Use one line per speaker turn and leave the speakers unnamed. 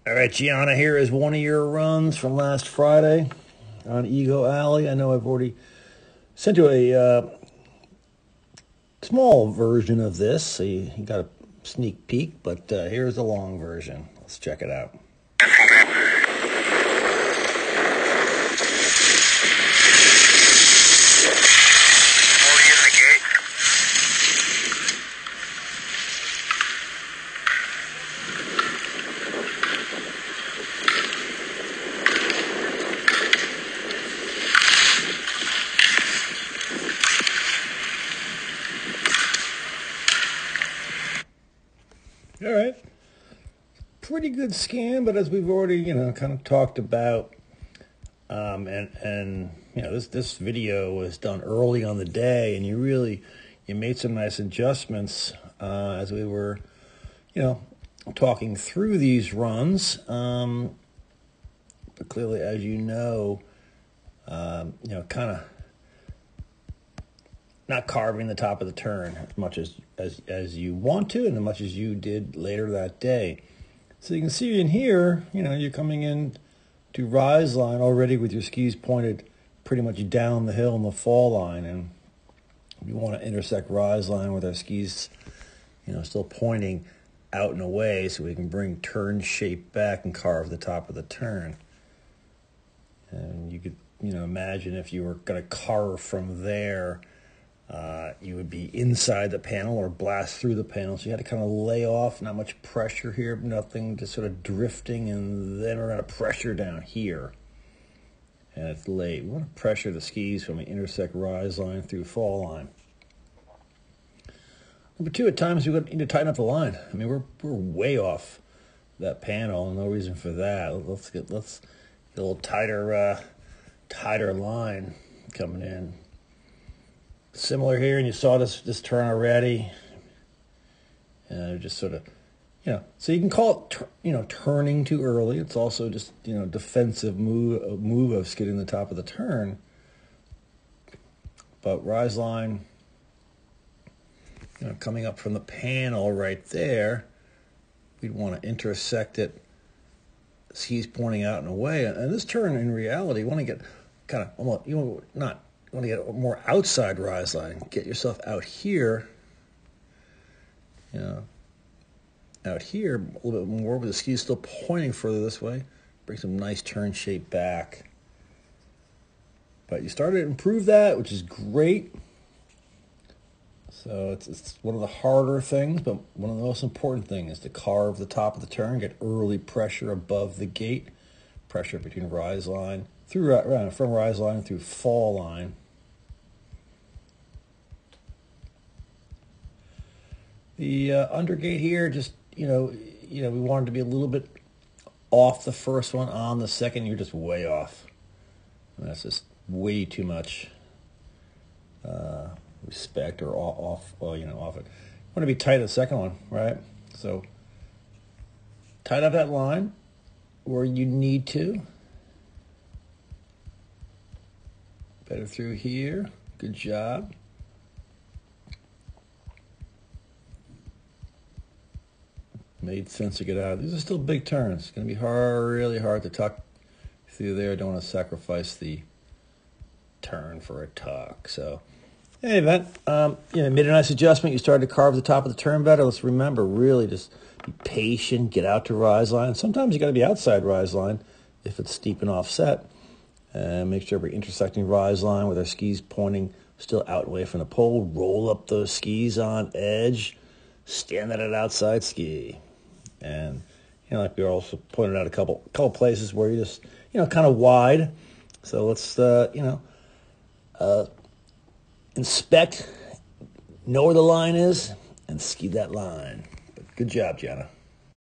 All right, Gianna, here is one of your runs from last Friday on Ego Alley. I know I've already sent you a small version of this, so you got a sneak peek, but here's the long version. Let's check it out. All right. Pretty good scan, but as we've already, kind of talked about, and this video was done early on the day, and you made some nice adjustments as we were, talking through these runs. But clearly, as kind of not carving the top of the turn as much as you want to, and as much as you did later that day. So you can see in here, you're coming in to rise line already with your skis pointed pretty much down the hill in the fall line, and we want to intersect rise line with our skis, still pointing out and away so we can bring turn shape back and carve the top of the turn. And you could, imagine if you were going to carve from there, you would be inside the panel or blast through the panel. So you had to kind of lay off, not much pressure here, nothing, just sort of drifting, and then we're going to pressure down here. And it's late. We want to pressure the skis when we intersect rise line through fall line. Number two, at times we need to tighten up the line. I mean, we're way off that panel, no reason for that. Let's get a little tighter line coming in. Similar here, and you saw this turn already. Just sort of, so you can call it, turning too early. It's also just, defensive move of skidding the top of the turn. But rise line, coming up from the panel right there, we'd want to intersect it, skis pointing out and away. And this turn, in reality, you want to get kind of almost, you want to get a more outside rise line. Get yourself out here, out here a little bit more, with the skis still pointing further this way. Bring some nice turn shape back. But you started to improve that, which is great. So it's one of the harder things, but one of the most important things is to carve the top of the turn, get early pressure above the gate, pressure between rise line, from rise line through fall line. The undergate here, just, we wanted to be a little bit off the first one. On the second, you're just way off. And that's just way too much respect or off it. You want to be tight at the second one, right? So tight up that line where you need to. Better through here. Good job. Made sense to get out. These are still big turns. It's going to be really hard to tuck through there. Don't want to sacrifice the turn for a tuck. So, in any event, made a nice adjustment. You started to carve the top of the turn better. Let's remember, really just be patient, get out to rise line. Sometimes you got to be outside rise line if it's steep and offset. And make sure we're intersecting rise line with our skis pointing still out away from the pole. Roll up those skis on edge. Stand at an outside ski. And, like we also pointed out a couple places where you just, kind of wide. So let's, inspect, know where the line is, and ski that line. But good job, Gianna.